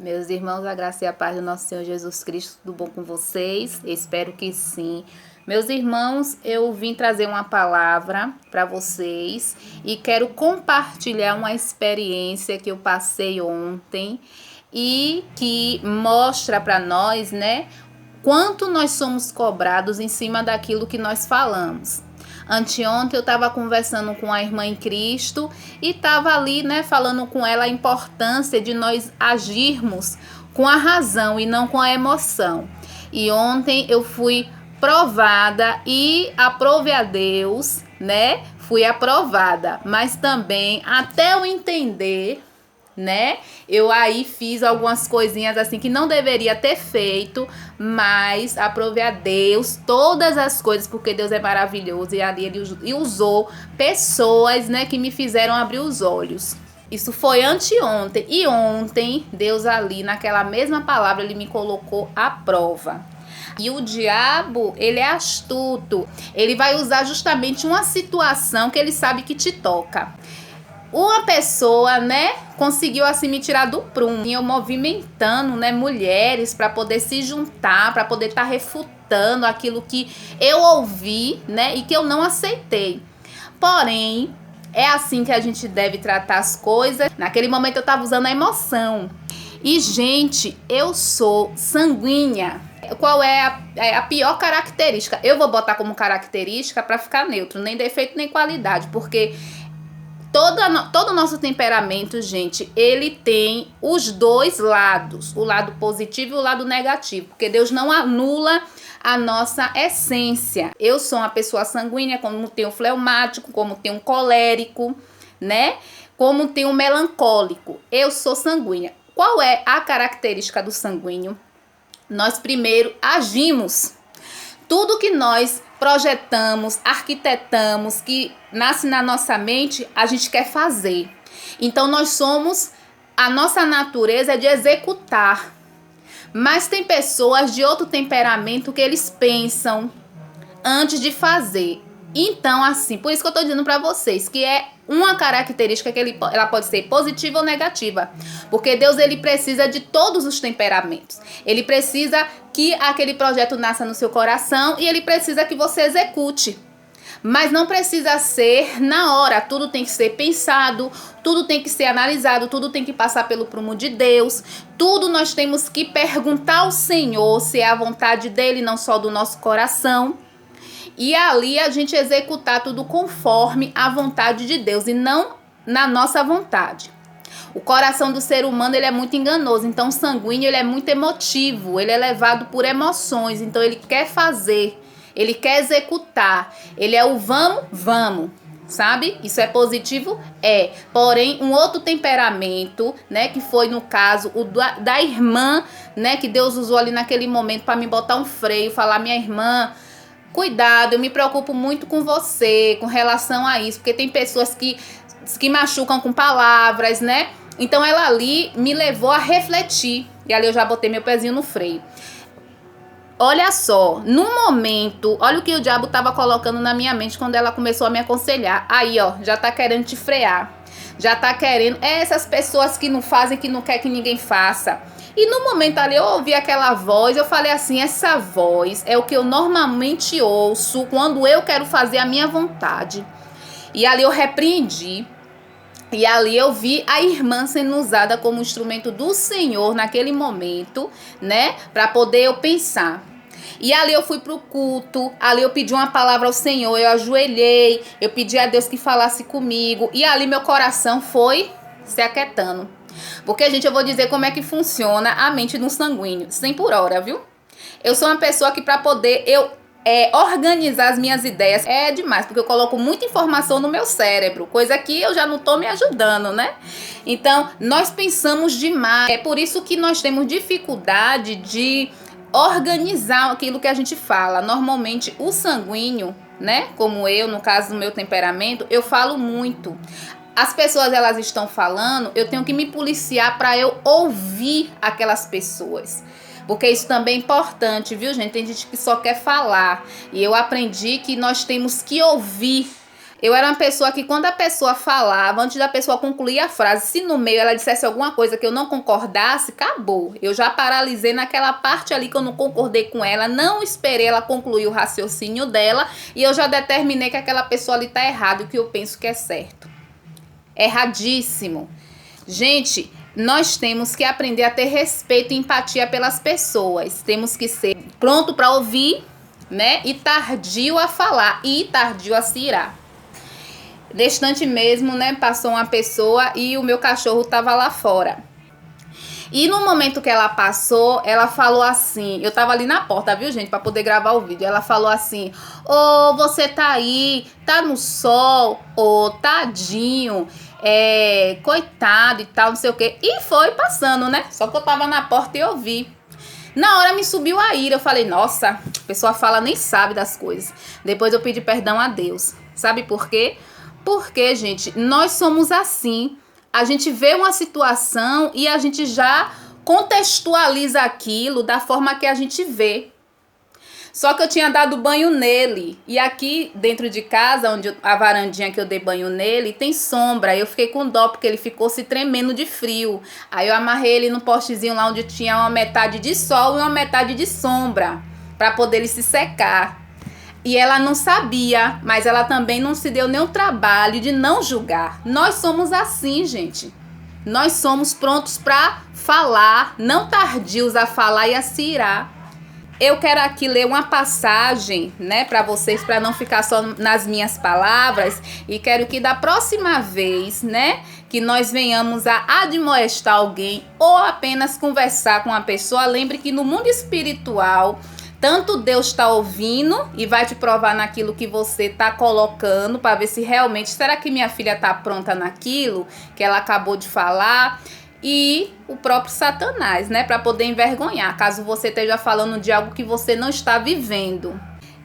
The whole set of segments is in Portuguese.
Meus irmãos, a graça e a paz do nosso Senhor Jesus Cristo, tudo bom com vocês? Espero que sim. Meus irmãos, eu vim trazer uma palavra para vocês e quero compartilhar uma experiência que eu passei ontem e que mostra para nós, né, quanto nós somos cobrados em cima daquilo que nós falamos. Anteontem eu estava conversando com a irmã em Cristo e estava ali, né, falando com ela a importância de nós agirmos com a razão e não com a emoção. E ontem eu fui provada e aprovei a Deus, né? Fui aprovada, mas também até eu entender, né? Eu aí fiz algumas coisinhas assim que não deveria ter feito, mas aprovei a Deus todas as coisas, porque Deus é maravilhoso e ali ele usou pessoas, né, que me fizeram abrir os olhos. Isso foi anteontem e ontem Deus ali naquela mesma palavra ele me colocou à prova. E o diabo, ele é astuto. Ele vai usar justamente uma situação que ele sabe que te toca. Uma pessoa, né, conseguiu assim me tirar do prumo. E eu movimentando, né, mulheres para poder se juntar, para poder estar refutando aquilo que eu ouvi, né, e que eu não aceitei. Porém, é assim que a gente deve tratar as coisas. Naquele momento eu estava usando a emoção. E, gente, eu sou sanguínea. Qual é a pior característica? Eu vou botar como característica para ficar neutro, nem defeito nem qualidade, porque todo o nosso temperamento, gente, ele tem os dois lados, o lado positivo e o lado negativo, porque Deus não anula a nossa essência. Eu sou uma pessoa sanguínea, como tem um fleumático, como tem um colérico, né? Como tem um melancólico. Eu sou sanguínea. Qual é a característica do sanguíneo? Nós primeiro agimos. Tudo que nós projetamos, arquitetamos, que nasce na nossa mente, a gente quer fazer. Então a nossa natureza é de executar. Mas tem pessoas de outro temperamento que eles pensam antes de fazer. Então, assim, por isso que eu tô dizendo para vocês que é uma característica que ela pode ser positiva ou negativa. Porque Deus, ele precisa de todos os temperamentos. Ele precisa que aquele projeto nasça no seu coração e ele precisa que você execute. Mas não precisa ser na hora, tudo tem que ser pensado, tudo tem que ser analisado, tudo tem que passar pelo prumo de Deus, tudo nós temos que perguntar ao Senhor se é a vontade dele, não só do nosso coração. E ali a gente executar tudo conforme a vontade de Deus e não na nossa vontade. O coração do ser humano, ele é muito enganoso, então o sanguíneo, ele é muito emotivo, ele é levado por emoções, então ele quer fazer, ele quer executar, ele é o vamos, vamos, sabe? Isso é positivo? É. Porém, um outro temperamento, né, que foi no caso o da irmã, né, que Deus usou ali naquele momento para me botar um freio, falar: minha irmã, cuidado, eu me preocupo muito com você, com relação a isso, porque tem pessoas que machucam com palavras, né? Então ela ali me levou a refletir, e ali eu já botei meu pezinho no freio. Olha só, no momento, olha o que o diabo estava colocando na minha mente quando ela começou a me aconselhar. Aí, ó, já tá querendo te frear, já tá querendo, essas pessoas que não fazem, que não quer que ninguém faça. E no momento ali eu ouvi aquela voz, eu falei assim: essa voz é o que eu normalmente ouço quando eu quero fazer a minha vontade. E ali eu repreendi. E ali eu vi a irmã sendo usada como instrumento do Senhor naquele momento, né? Para poder eu pensar. E ali eu fui pro culto, ali eu pedi uma palavra ao Senhor, eu ajoelhei, eu pedi a Deus que falasse comigo. E ali meu coração foi se aquietando. Porque, gente, eu vou dizer como é que funciona a mente de um sanguíneo, 100 por hora, viu? Eu sou uma pessoa que para poder organizar as minhas ideias é demais, porque eu coloco muita informação no meu cérebro, coisa que eu já não tô me ajudando, né? Então, nós pensamos demais. É por isso que nós temos dificuldade de organizar aquilo que a gente fala. Normalmente, o sanguíneo, né? Como eu, no caso do meu temperamento, eu falo muito. As pessoas, elas estão falando, eu tenho que me policiar para eu ouvir aquelas pessoas. Porque isso também é importante, viu, gente? Tem gente que só quer falar. E eu aprendi que nós temos que ouvir Eu era uma pessoa que quando a pessoa falava, antes da pessoa concluir a frase, se no meio ela dissesse alguma coisa que eu não concordasse, acabou. Eu já paralisei naquela parte ali que eu não concordei com ela, não esperei ela concluir o raciocínio dela e eu já determinei que aquela pessoa ali tá errada, o que eu penso que é certo. Erradíssimo. Gente, nós temos que aprender a ter respeito e empatia pelas pessoas. Temos que ser pronto para ouvir, né? E tardio a falar e tardio a se irar. Neste instante mesmo, né, passou uma pessoa e o meu cachorro tava lá fora. E no momento que ela passou, ela falou assim, eu tava ali na porta, viu, gente, pra poder gravar o vídeo. Ela falou assim: ô, você tá aí, tá no sol, ô, tadinho, coitado e tal, não sei o quê. E foi passando, né? Só que eu tava na porta e eu vi. Na hora me subiu a ira, eu falei, nossa, a pessoa fala, nem sabe das coisas. Depois eu pedi perdão a Deus. Sabe por quê? Porque, gente, nós somos assim. A gente vê uma situação e a gente já contextualiza aquilo da forma que a gente vê. Só que eu tinha dado banho nele. E aqui dentro de casa, onde a varandinha que eu dei banho nele, tem sombra. Eu fiquei com dó porque ele ficou se tremendo de frio. Aí eu amarrei ele no postezinho lá onde tinha uma metade de sol e uma metade de sombra, para poder ele se secar. E ela não sabia, mas ela também não se deu nenhum trabalho de não julgar. Nós somos assim, gente. Nós somos prontos para falar, não tardios a falar e a se irar. Eu quero aqui ler uma passagem, né, para vocês, para não ficar só nas minhas palavras. E quero que da próxima vez, né, que nós venhamos a admoestar alguém ou apenas conversar com uma pessoa, lembre que no mundo espiritual, tanto Deus está ouvindo e vai te provar naquilo que você está colocando para ver se realmente, será que minha filha está pronta naquilo que ela acabou de falar? E o próprio Satanás, né, para poder envergonhar, caso você esteja falando de algo que você não está vivendo.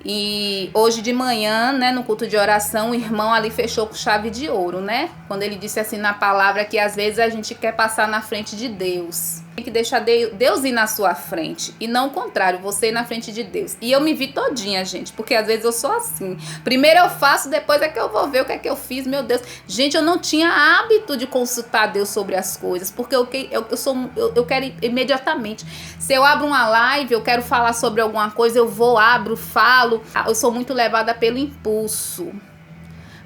E hoje de manhã, né, no culto de oração, o irmão ali fechou com chave de ouro, né? Quando ele disse assim na palavra que às vezes a gente quer passar na frente de Deus. Tem que deixar Deus ir na sua frente e não o contrário, você ir na frente de Deus. E eu me vi todinha, gente, porque às vezes eu sou assim. Primeiro eu faço, depois é que eu vou ver o que é que eu fiz, meu Deus. Gente, eu não tinha hábito de consultar Deus sobre as coisas, porque eu quero imediatamente. Se eu abro uma live, eu quero falar sobre alguma coisa, eu vou, abro, falo. Eu sou muito levada pelo impulso.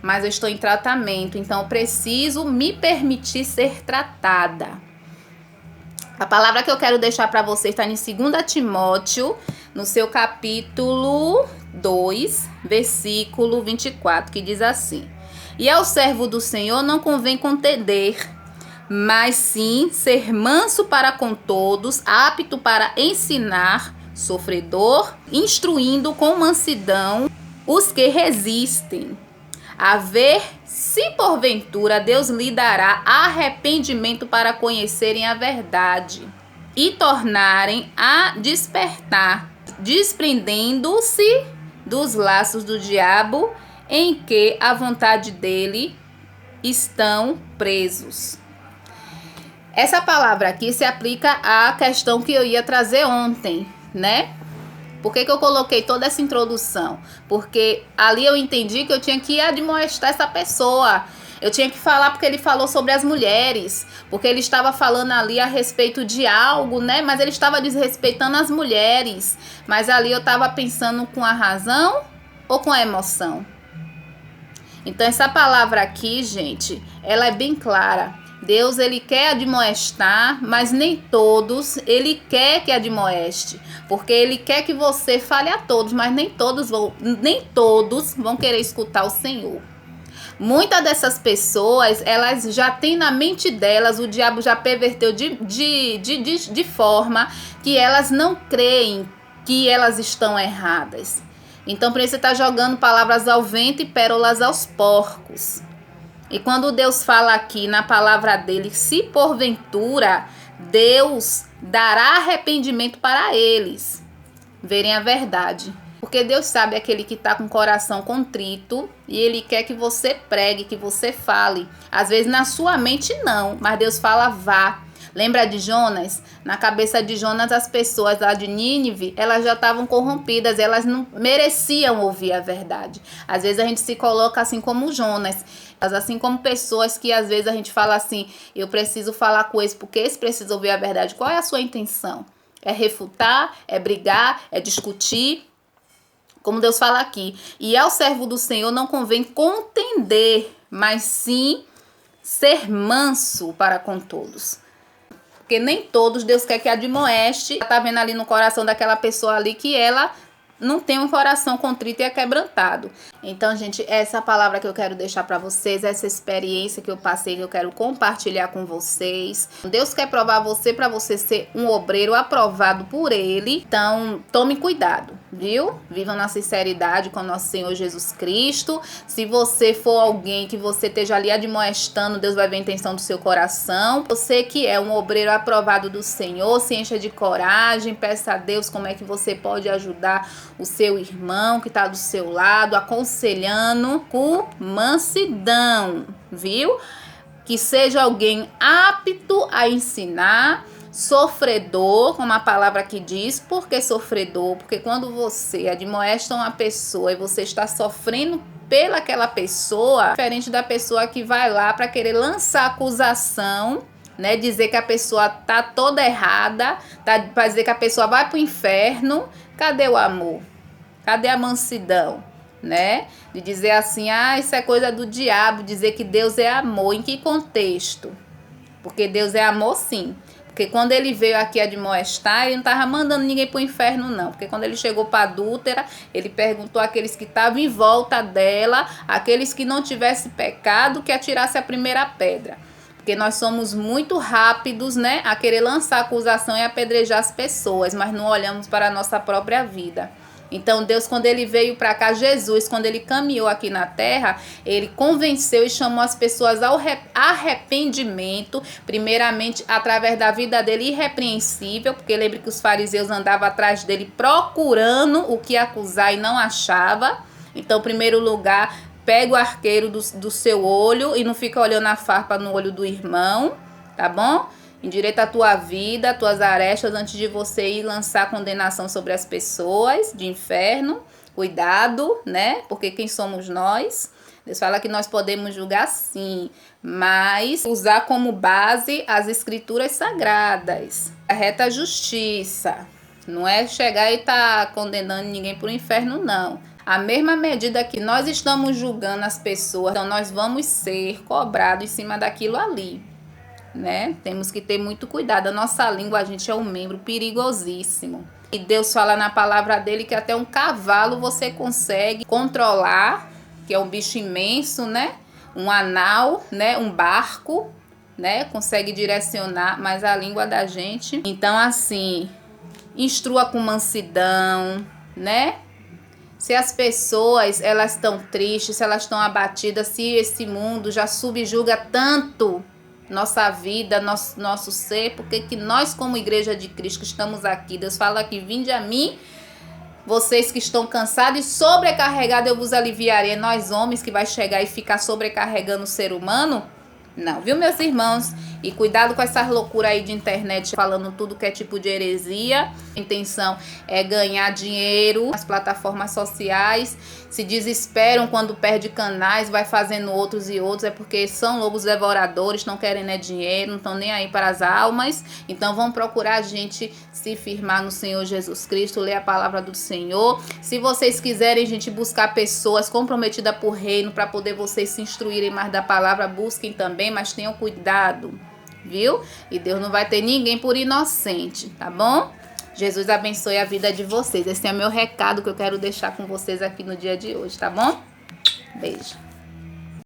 Mas eu estou em tratamento, então eu preciso me permitir ser tratada. A palavra que eu quero deixar para você está em 2 Timóteo, no seu capítulo 2, versículo 24, que diz assim: e ao servo do Senhor não convém contender, mas sim ser manso para com todos, apto para ensinar, sofredor, instruindo com mansidão os que resistem, a ver se porventura Deus lhe dará arrependimento para conhecerem a verdade e tornarem a despertar, desprendendo-se dos laços do diabo em que a vontade dele estão presos. Essa palavra aqui se aplica à questão que eu ia trazer ontem, né? Por que eu coloquei toda essa introdução? Porque ali eu entendi que eu tinha que admoestar essa pessoa. Eu tinha que falar porque ele falou sobre as mulheres. Porque ele estava falando ali a respeito de algo, né? Mas ele estava desrespeitando as mulheres. Mas ali eu estava pensando com a razão ou com a emoção? Então essa palavra aqui, gente, ela é bem clara. Deus, ele quer admoestar, mas nem todos ele quer que admoeste, porque ele quer que você fale a todos, mas nem todos vão querer escutar o Senhor. Muitas dessas pessoas, elas já têm na mente delas, o diabo já perverteu de forma que elas não creem que elas estão erradas. Então, por isso você está jogando palavras ao vento e pérolas aos porcos. E quando Deus fala aqui na palavra dele, se porventura Deus dará arrependimento para eles verem a verdade. Porque Deus sabe aquele que está com o coração contrito e ele quer que você pregue, que você fale. Às vezes na sua mente não, mas Deus fala vá. Lembra de Jonas? Na cabeça de Jonas, as pessoas lá de Nínive, elas já estavam corrompidas, elas não mereciam ouvir a verdade. Às vezes a gente se coloca assim como Jonas, assim como pessoas que às vezes a gente fala assim, eu preciso falar com esse porque esse precisa ouvir a verdade. Qual é a sua intenção? É refutar? É brigar? É discutir? Como Deus fala aqui, e ao servo do Senhor não convém contender, mas sim ser manso para com todos. Porque nem todos Deus quer que admoeste. Tá vendo ali no coração daquela pessoa ali que ela não tem um coração contrito e quebrantado. Então, gente, essa palavra que eu quero deixar para vocês, essa experiência que eu passei, que eu quero compartilhar com vocês. Deus quer provar você para você ser um obreiro aprovado por Ele. Então, tome cuidado, viu? Viva na sinceridade com o nosso Senhor Jesus Cristo. Se você for alguém que você esteja ali admoestando, Deus vai ver a intenção do seu coração. Você que é um obreiro aprovado do Senhor, se encha de coragem, peça a Deus como é que você pode ajudar o seu irmão que está do seu lado, aconselhando com mansidão, viu? Que seja alguém apto a ensinar, sofredor, como a palavra aqui diz. Por que sofredor? Porque quando você admoesta uma pessoa e você está sofrendo pelaquela pessoa, diferente da pessoa que vai lá para querer lançar acusação, né, dizer que a pessoa tá toda errada, para dizer que a pessoa vai pro inferno. Cadê o amor? Cadê a mansidão? Né? De dizer assim, isso é coisa do diabo, dizer que Deus é amor. Em que contexto? Porque Deus é amor, sim. Porque quando ele veio aqui admoestar, ele não estava mandando ninguém pro inferno, não. Porque quando ele chegou para a adúltera, ele perguntou àqueles que estavam em volta dela, aqueles que não tivessem pecado, que atirasse a primeira pedra. Porque nós somos muito rápidos, né, a querer lançar acusação e apedrejar as pessoas, mas não olhamos para a nossa própria vida. Então Deus, quando ele veio para cá, Jesus, quando ele caminhou aqui na terra, ele convenceu e chamou as pessoas ao arrependimento, primeiramente através da vida dele irrepreensível, porque lembre que os fariseus andavam atrás dele procurando o que acusar e não achava. Então, em primeiro lugar, pega o arqueiro do seu olho e não fica olhando a farpa no olho do irmão, tá bom? Endireita a tua vida, as tuas arestas antes de você ir lançar condenação sobre as pessoas de inferno. Cuidado, né? Porque quem somos nós? Deus fala que nós podemos julgar sim, mas usar como base as escrituras sagradas. A reta justiça. Não é chegar e tá condenando ninguém para o inferno, não. A mesma medida que nós estamos julgando as pessoas, então nós vamos ser cobrados em cima daquilo ali, né? Temos que ter muito cuidado. A nossa língua, a gente é um membro perigosíssimo. E Deus fala na palavra dele que até um cavalo você consegue controlar, que é um bicho imenso, né? Um anal, né? Um barco, né? Consegue direcionar, mas a língua da gente... Então, assim, instrua com mansidão, né? Se as pessoas, elas estão tristes, se elas estão abatidas, se esse mundo já subjuga tanto nossa vida, nosso ser, porque que nós como igreja de Cristo que estamos aqui, Deus fala que vinde a mim, vocês que estão cansados e sobrecarregados, eu vos aliviarei. Nós homens que vai chegar e ficar sobrecarregando o ser humano? Não, viu, meus irmãos? E cuidado com essas loucuras aí de internet falando tudo que é tipo de heresia. A intenção é ganhar dinheiro nas plataformas sociais. Se desesperam quando perde canais, vai fazendo outros e outros. É porque são lobos devoradores, não querem né, dinheiro, não estão nem aí para as almas. Então vão procurar a gente se firmar no Senhor Jesus Cristo, ler a palavra do Senhor. Se vocês quiserem, gente, buscar pessoas comprometidas por reino para poder vocês se instruírem mais da palavra, busquem também, mas tenham cuidado, viu? E Deus não vai ter ninguém por inocente, tá bom? Jesus abençoe a vida de vocês. Esse é o meu recado que eu quero deixar com vocês aqui no dia de hoje, tá bom? Beijo.